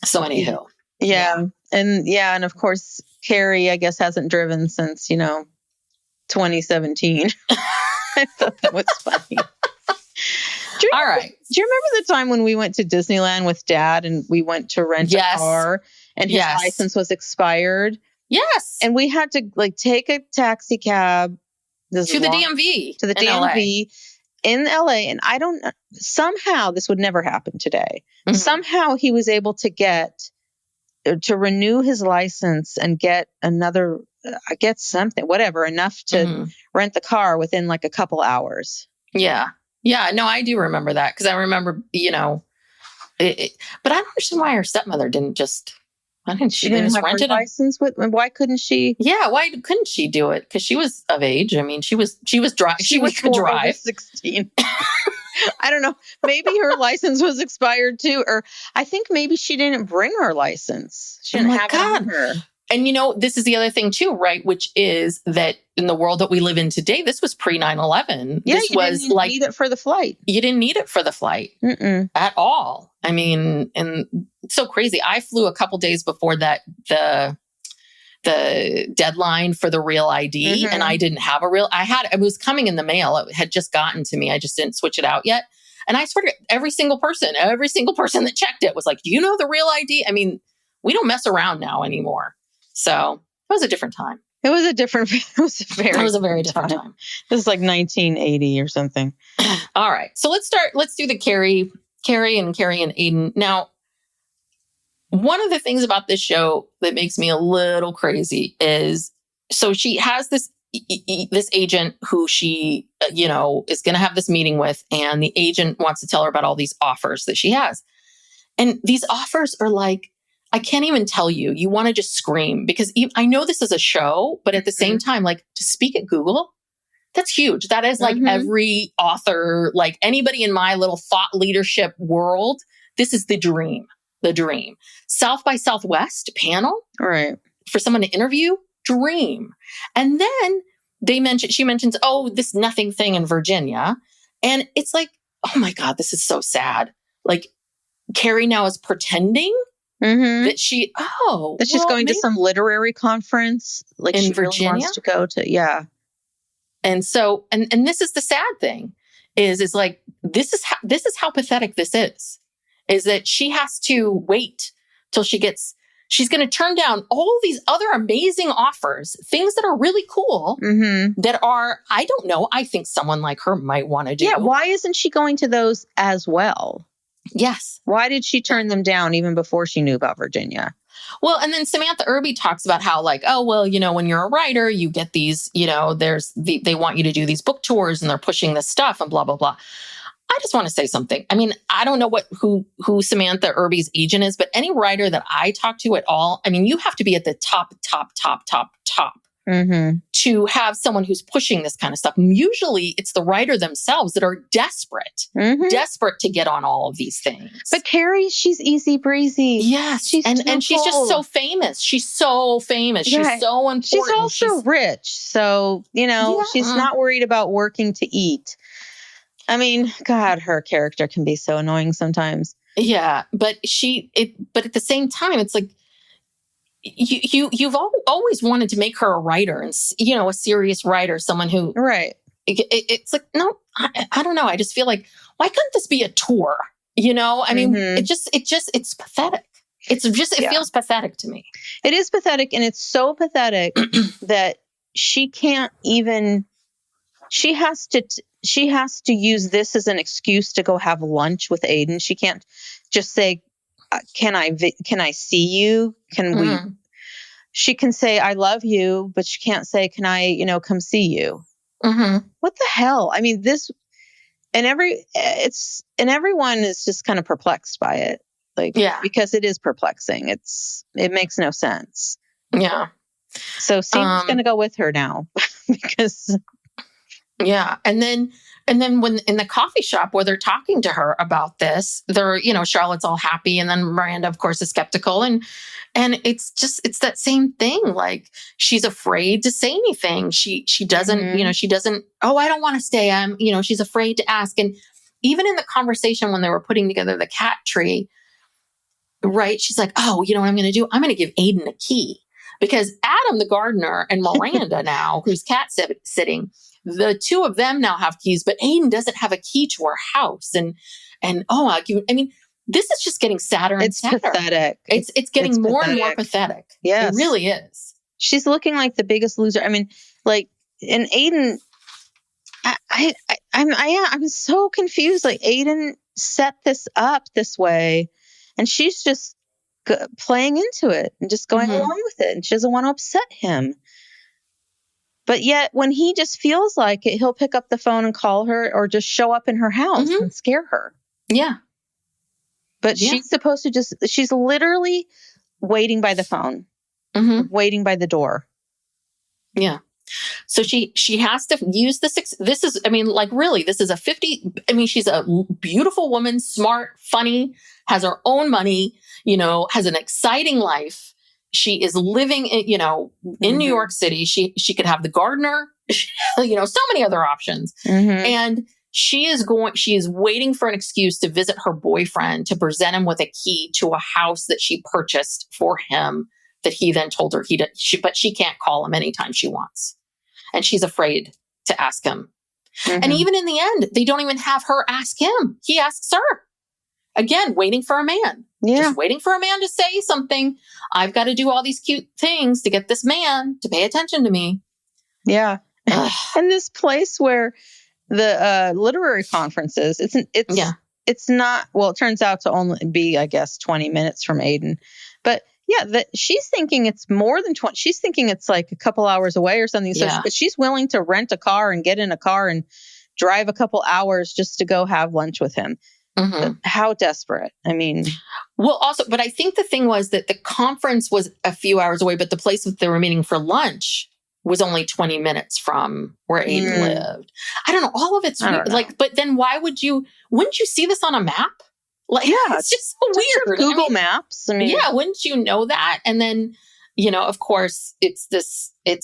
So anywho. Yeah. And of course, Carrie, I guess, hasn't driven since, 2017. I thought that was funny. All right. Do you remember the time when we went to Disneyland with Dad and we went to rent a car and his license was expired? Yes. And we had to take a taxi cab to the DMV in LA. And I don't know, somehow this would never happen today. Mm-hmm. Somehow he was able to renew his license and get something, whatever, enough to rent the car within like a couple hours. Yeah. Yeah. No, I do remember that because I remember, but I don't understand why her stepmother didn't just, she didn't have her license why couldn't she? Yeah. Why couldn't she do it? Because she was of age. I mean, she was driving. She could drive. 16. I don't know. Maybe her license was expired too. Or I think maybe she didn't bring her license. She didn't have it on her. And this is the other thing too, right? Which is that in the world that we live in today, this was pre 9/11. Yeah, this was didn't need it for the flight. You didn't need it for the flight at all. I mean, and it's so crazy. I flew a couple days before that the deadline for the real ID, and I didn't have it was coming in the mail. It had just gotten to me. I just didn't switch it out yet. And I swear to every single person that checked it was like, "Do you know the real ID?" I mean, we don't mess around now anymore. So it was a different time. It was a very different time. This is like 1980 or something. All right. So let's do the Carrie and Aiden. Now, one of the things about this show that makes me a little crazy is, so she has this agent who she, is going to have this meeting with, and the agent wants to tell her about all these offers that she has. And these offers are like, I can't even tell you. You want to just scream because I know this is a show, but at the same time, like to speak at Google, that's huge. That is like every author, like anybody in my little thought leadership world. This is the dream. South by Southwest panel, right? For someone to interview, dream. And then she mentions, this nothing thing in Virginia. And it's like, oh my God, this is so sad. Like Carrie now is pretending that she's going to some literary conference, like in she Virginia really wants to go to. Yeah. And so, and this is the sad thing is like, this is how pathetic this is that she has to wait till she's going to turn down all these other amazing offers, things that are really cool that are, I don't know. I think someone like her might want to do. Yeah. Why isn't she going to those as well? Yes. Why did she turn them down even before she knew about Virginia? Well, and then Samantha Irby talks about how like, oh, well, when you're a writer, you get these, they want you to do these book tours and they're pushing this stuff and blah, blah, blah. I just want to say something. I mean, I don't know who Samantha Irby's agent is, but any writer that I talk to at all, I mean, you have to be at the top to have someone who's pushing this kind of stuff. Usually it's the writer themselves that are desperate to get on all of these things. But Carrie, she's easy breezy. Yes. She's just so famous. She's so famous. Yeah. She's so important. She's also rich. So, she's not worried about working to eat. I mean, God, her character can be so annoying sometimes. Yeah. But but at the same time, it's like, you've always wanted to make her a writer and, a serious writer, someone who, right. It's like, no, I don't know. I just feel like, why couldn't this be a tour? I mean, it's pathetic. It feels pathetic to me. It is pathetic. And it's so pathetic that she can't even, she has to use this as an excuse to go have lunch with Aiden. She can't just say, can I see you? Can we, she can say, I love you, but she can't say, can I, come see you? What the hell? I mean, everyone is just kind of perplexed by it. Like, because it is perplexing. It makes no sense. Yeah. So Seema's going to go with her now because. Yeah. And then when in the coffee shop where they're talking to her about this, they're, Charlotte's all happy. And then Miranda, of course, is skeptical. And it's that same thing. Like, she's afraid to say anything. She doesn't, she doesn't, oh, I don't want to stay. She's afraid to ask. And even in the conversation when they were putting together the cat tree, right. She's like, oh, you know what I'm going to do? I'm going to give Aiden a key because Adam, the gardener, and Miranda now, who's cat sitting, the two of them now have keys, but Aiden doesn't have a key to her house. And this is just getting sadder and sadder. It's pathetic. It's getting more and more pathetic. Yes. It really is. She's looking like the biggest loser. I mean, like, and Aiden, I'm so confused. Like, Aiden set this up this way and she's just playing into it and just going along with it. And she doesn't want to upset him. But yet when he just feels like it, he'll pick up the phone and call her or just show up in her house and scare her. Yeah. But she's supposed to she's literally waiting by the phone, waiting by the door. Yeah. So she has to use this is, I mean, like, really, this is she's a beautiful woman, smart, funny, has her own money, has an exciting life. She is living in New York City. She could have the gardener, so many other options. And she is waiting for an excuse to visit her boyfriend to present him with a key to a house that she purchased for him that he then told her but she can't call him anytime she wants. And she's afraid to ask him. And even in the end, they don't even have her ask him. He asks her. Again, waiting for a man. Yeah. Just waiting for a man to say something. I've got to do all these cute things to get this man to pay attention to me. Yeah. And this place where the literary conference is, it's not, well, it turns out to only be, I guess, 20 minutes from Aiden. But yeah, she's thinking it's more than 20. She's thinking it's like a couple hours away or something. So she's willing to rent a car and get in a car and drive a couple hours just to go have lunch with him. How desperate. I mean. Well, also, but I think the thing was that the conference was a few hours away, but the place that they were meeting for lunch was only 20 minutes from where Aiden lived. I don't know. All of it's like, but then wouldn't you see this on a map? Like, it's just so weird. Google Maps. I mean, yeah, wouldn't you know that? And then, of course, it's this, I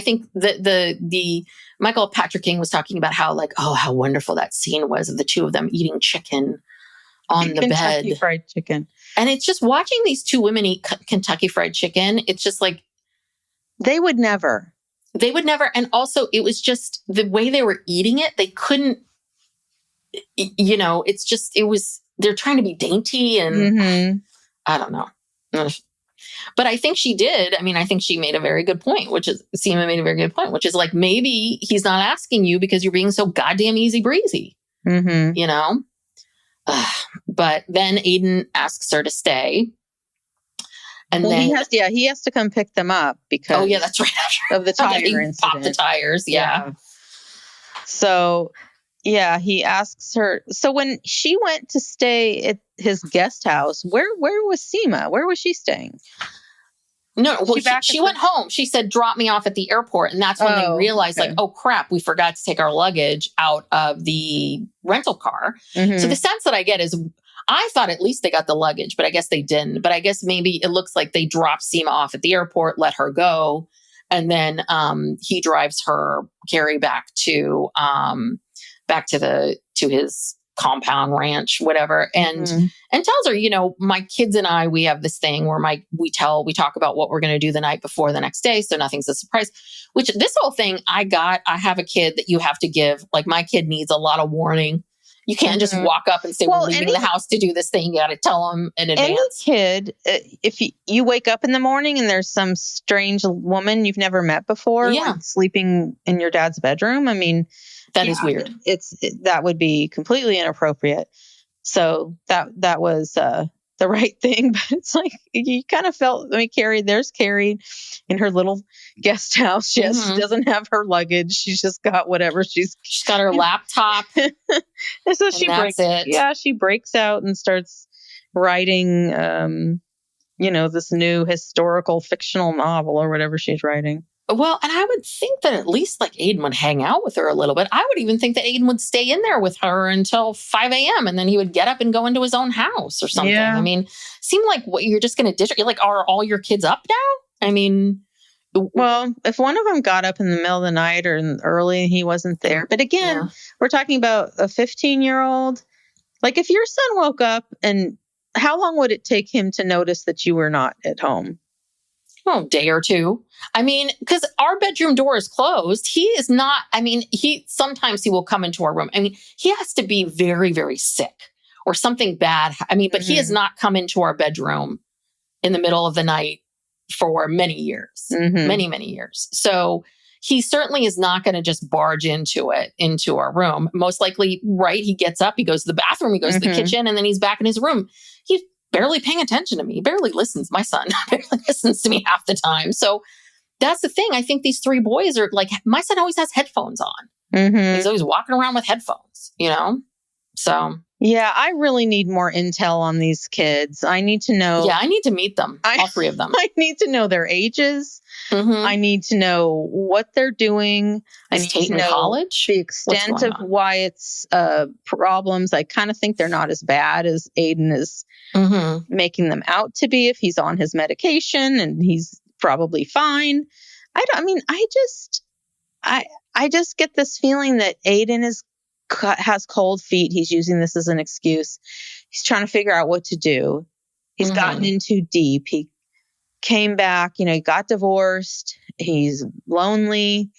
think the Michael Patrick King was talking about how, like, oh, how wonderful that scene was of the two of them eating chicken on the bed. Kentucky Fried Chicken. And it's just watching these two women eat Kentucky Fried Chicken. It's just like. They would never. And also it was just the way they were eating it. They couldn't, they're trying to be dainty and I don't know. But I think she did. I mean, I think she made a very good point, Seema made a very good point, which is like, maybe he's not asking you because you're being so goddamn easy breezy, But then Aiden asks her to stay. And then he has to come pick them up because that's right. Of the tire incident. Pop the tires. Yeah. So he asks her. So when she went to stay at his guest house, where was Seema? Where was she staying? No, well, she went home. She said, drop me off at the airport. And that's when they realized, like, oh, crap, we forgot to take our luggage out of the rental car. Mm-hmm. So the sense that I get is, I thought at least they got the luggage, but I guess they didn't. But I guess maybe it looks like they dropped Seema off at the airport, let her go. And then he drives her, Carrie, back to his compound, ranch, whatever, and tells her, my kids and I, we have this thing where we talk about what we're going to do the night before the next day, so nothing's a surprise. Which this whole thing, I have a kid that you have to give, like, my kid needs a lot of warning. You can't just walk up and say, we're leaving the house to do this thing. You got to tell them in advance. Any kid, if you wake up in the morning and there's some strange woman you've never met before, like, sleeping in your dad's bedroom, I mean, that is weird. That would be completely inappropriate. So that was the right thing. But it's like, you kind of felt, there's Carrie in her little guest house. She doesn't have her luggage. She's just got whatever. She's got her laptop. And so she breaks out and starts writing, this new historical fictional novel or whatever she's writing. Well, and I would think that at least, like, Aiden would hang out with her a little bit. I would even think that Aiden would stay in there with her until 5 a.m. and then he would get up and go into his own house or something. Yeah. I mean, seemed like you're just going to ditch. You're like, are all your kids up now? I mean, well, if one of them got up in the middle of the night or early and he wasn't there. But again, we're talking about a 15-year-old. Like, if your son woke up, and how long would it take him to notice that you were not at home? A day or two. I mean, because our bedroom door is closed. He is not, sometimes he will come into our room. I mean, he has to be very, very sick or something bad. But he has not come into our bedroom in the middle of the night for many years, many, many years. So he certainly is not going to just barge into our room. Most likely, right? He gets up, he goes to the bathroom, he goes to the kitchen, and then he's back in his room. He's barely paying attention to me. He barely listens. My son barely listens to me half the time. So that's the thing. I think these three boys are like, my son always has headphones on. He's always walking around with headphones, So. Yeah, I really need more intel on these kids. I need to know. Yeah, I need to meet them, all three of them. I need to know their ages. I need to know what they're doing. I need to know college? The extent of why it's problems. I kind of think they're not as bad as Aiden is making them out to be if he's on his medication and he's probably fine. I just get this feeling that Aiden has cold feet. He's using this as an excuse. He's trying to figure out what to do. He's gotten in too deep. He came back, he got divorced. He's lonely.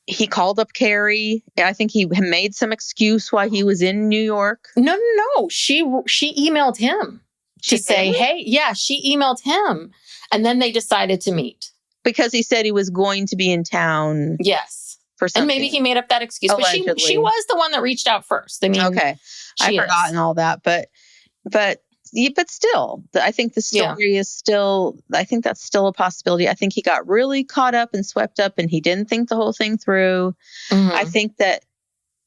He called up Carrie. I think he made some excuse why he was in New York. No. She emailed him to say, hey, she emailed him. And then they decided to meet. Because he said he was going to be in town. Yes. For something. And maybe he made up that excuse. Allegedly. But she was the one that reached out first. I mean, okay. I've forgotten all that. But still, I think the story is still, I think that's still a possibility. I think he got really caught up and swept up and he didn't think the whole thing through. I think that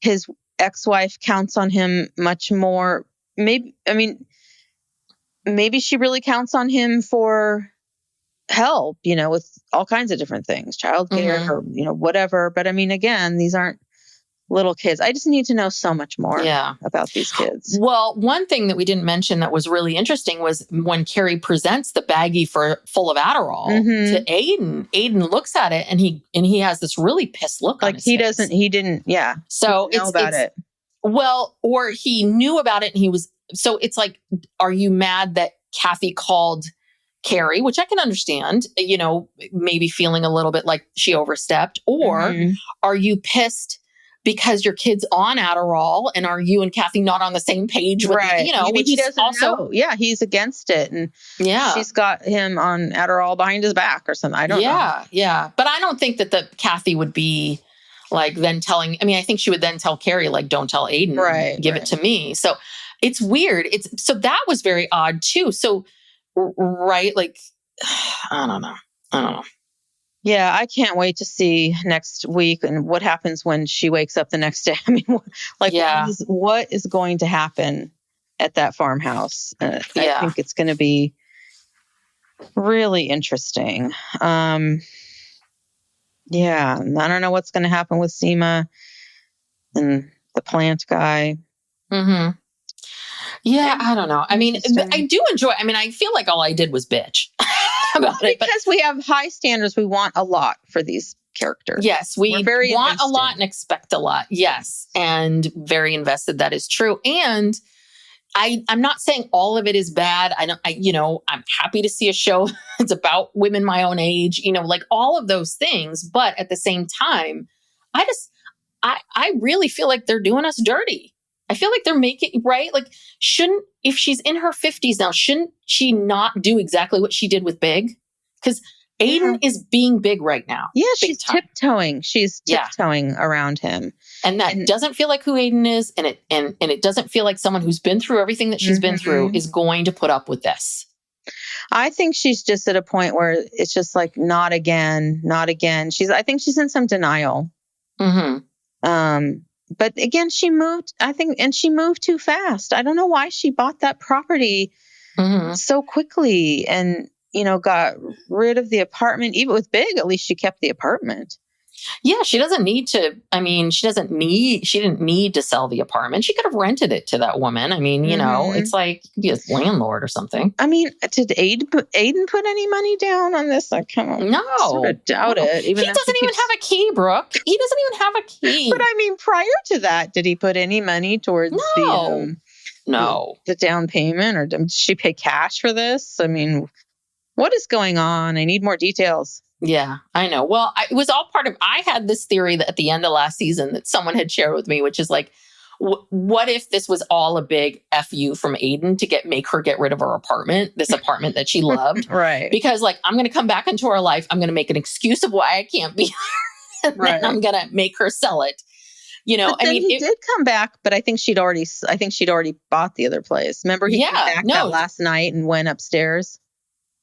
his ex-wife counts on him much more. Maybe she really counts on him for help, with all kinds of different things, childcare or, whatever. But again, these aren't little kids. I just need to know so much more about these kids. Well, one thing that we didn't mention that was really interesting was when Carrie presents the baggie full of Adderall to Aiden. Aiden looks at it and he has this really pissed look on his face. So he didn't know about it. Well, or he knew about it and so it's like, are you mad that Kathy called Carrie, which I can understand, maybe feeling a little bit like she overstepped, or are you pissed because your kid's on Adderall and are you and Kathy not on the same page with maybe he doesn't know. Yeah, he's against it and she's got him on Adderall behind his back or something. I don't know. Yeah. But I don't think that the Kathy would be like then telling, I think she would then tell Carrie, like, don't tell Aiden, give it to me. So it's weird. So that was very odd too. So, right. Like, I don't know. Yeah, I can't wait to see next week and what happens when she wakes up the next day. I mean, like, what is going to happen at that farmhouse? I think it's going to be really interesting. Yeah, I don't know what's going to happen with Seema and the plant guy. Mm-hmm. Yeah, I don't know. I mean, I do enjoy. I mean, I feel like all I did was bitch about it. Because we have high standards. We want a lot for these characters. Yes, we want invested. a lot and expect a lot. Yes, and very invested. That is true. And I'm not saying all of it is bad. I'm happy to see a show that's about women my own age, like all of those things. But at the same time, I really feel like they're doing us dirty. I feel like they're making, right? Like, if she's in her 50s now, shouldn't she not do exactly what she did with Big? Because Aiden is being big right now. Yeah, she's tiptoeing. She's tiptoeing around him. And that doesn't feel like who Aiden is. And it doesn't feel like someone who's been through everything that she's been through is going to put up with this. I think she's just at a point where it's just like, not again, not again. I think she's in some denial. Mm-hmm. But again, she moved too fast. I don't know why she bought that property so quickly and, got rid of the apartment. Even with Big, at least she kept the apartment. Yeah, she doesn't need to. I mean, she didn't need to sell the apartment. She could have rented it to that woman. I mean, it's like you could be a landlord or something. I mean, did Aiden put any money down on this? I sort of doubt it. He doesn't even have a key, Brooke. He doesn't even have a key. But I mean, prior to that, did he put any money towards the down payment, or did she pay cash for this? I mean, what is going on? I need more details. Yeah, I know. Well, it was all part of, I had this theory that at the end of last season that someone had shared with me, which is like, what if this was all a big FU from Aiden to make her get rid of her apartment, this apartment that she loved? Right. Because like, I'm going to come back into her life. I'm going to make an excuse of why I can't be there. And then I'm going to make her sell it. But then he did come back, but I think she'd already bought the other place. Remember, he came back that last night and went upstairs.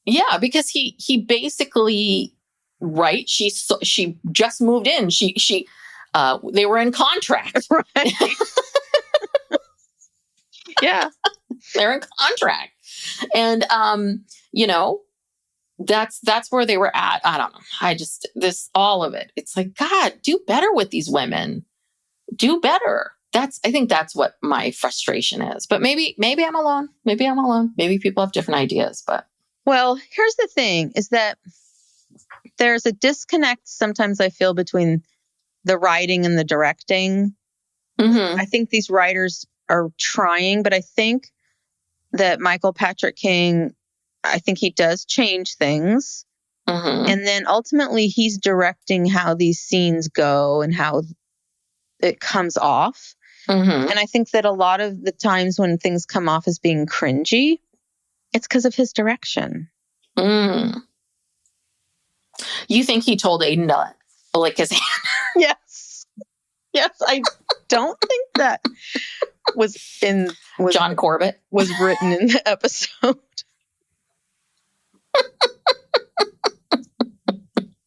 Yeah, because he basically, right? She just moved in. They were in contract. Right. Yeah. They're in contract. And that's where they were at. I don't know. All of it. It's like, God, do better with these women. Do better. I think that's what my frustration is. But maybe I'm alone. Maybe people have different ideas, but. Well, here's the thing is that there's a disconnect sometimes I feel between the writing and the directing. Mm-hmm. I think these writers are trying, but I think that Michael Patrick King, I think he does change things. Mm-hmm. And then ultimately he's directing how these scenes go and how it comes off. Mm-hmm. And I think that a lot of the times when things come off as being cringy, it's because of his direction. Mm. You think he told Aiden to lick his hand? Yes. Yes, I don't think that was John Corbett was written in the episode.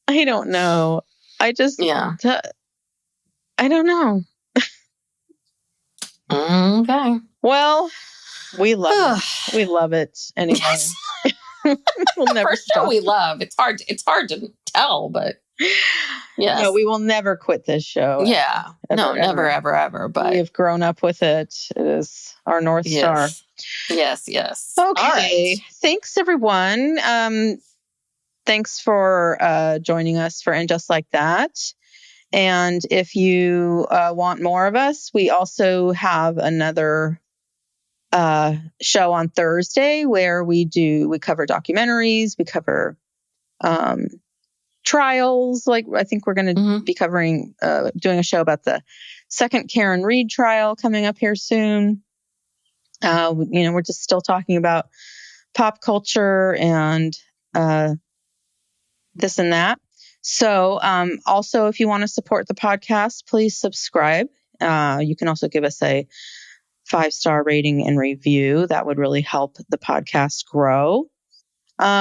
I don't know. I don't know. Okay. Well, we love it. We love it anyway. Yes. We'll never stop. We love. It's hard to tell, but yes. No, we will never quit this show. Yeah. Never, ever. But we have grown up with it. It is our North Star. Yes. Okay. All right. Thanks, everyone. Thanks for joining us for And Just Like That. And if you want more of us, we also have another show on Thursday where we cover documentaries, we cover trials. Like I think we're going to be covering doing a show about the second Karen Reed trial coming up here soon. We're just still talking about pop culture and this and that. So also, if you want to support the podcast, please subscribe. You can also give us a 5-star rating and review. That would really help the podcast grow.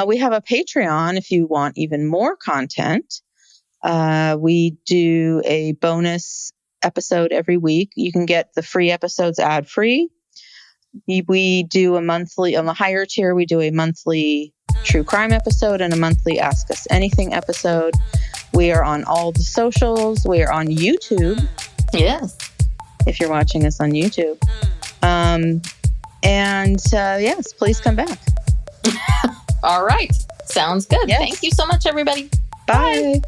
We have a Patreon if you want even more content. We do a bonus episode every week. You can get the free episodes ad-free. We do a monthly, on the higher tier, we do a monthly true crime episode and a monthly Ask Us Anything episode. We are on all the socials. We are on YouTube. Yes. If you're watching us on YouTube. Yes, please come back. All right. Sounds good. Yes. Thank you so much, everybody. Bye.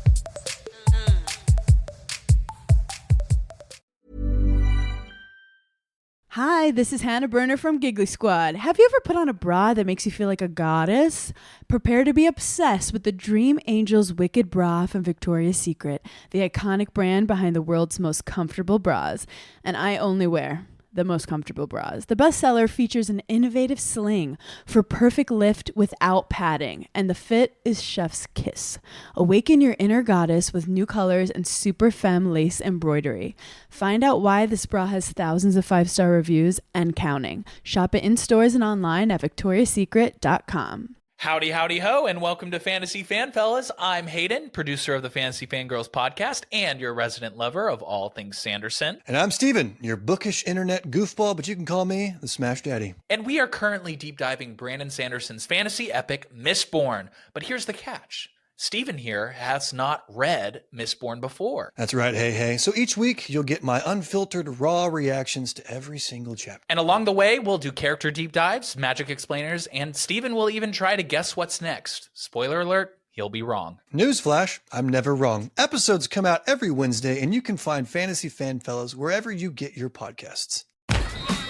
Hi, this is Hannah Burner from Giggly Squad. Have you ever put on a bra that makes you feel like a goddess? Prepare to be obsessed with the Dream Angels Wicked Bra from Victoria's Secret, the iconic brand behind the world's most comfortable bras. And I only wear the most comfortable bras. The bestseller features an innovative sling for perfect lift without padding, and the fit is chef's kiss. Awaken your inner goddess with new colors and super femme lace embroidery. Find out why this bra has thousands of 5-star reviews and counting. Shop it in stores and online at victoriassecret.com. Howdy, howdy, ho, and welcome to Fantasy Fan Fellas. I'm Hayden, producer of the Fantasy Fangirls podcast and your resident lover of all things Sanderson. And I'm Steven, your bookish internet goofball, but you can call me the Smash Daddy. And we are currently deep diving Brandon Sanderson's fantasy epic, Mistborn. But here's the catch. Steven here has not read Mistborn before. That's right, hey. So each week, you'll get my unfiltered, raw reactions to every single chapter. And along the way, we'll do character deep dives, magic explainers, and Steven will even try to guess what's next. Spoiler alert, he'll be wrong. Newsflash, I'm never wrong. Episodes come out every Wednesday, and you can find Fantasy Fan Fellas wherever you get your podcasts.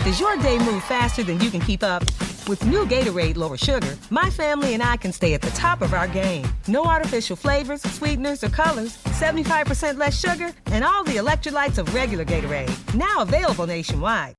Does your day move faster than you can keep up? With new Gatorade Lower Sugar, my family and I can stay at the top of our game. No artificial flavors, sweeteners, or colors. 75% less sugar, and all the electrolytes of regular Gatorade. Now available nationwide.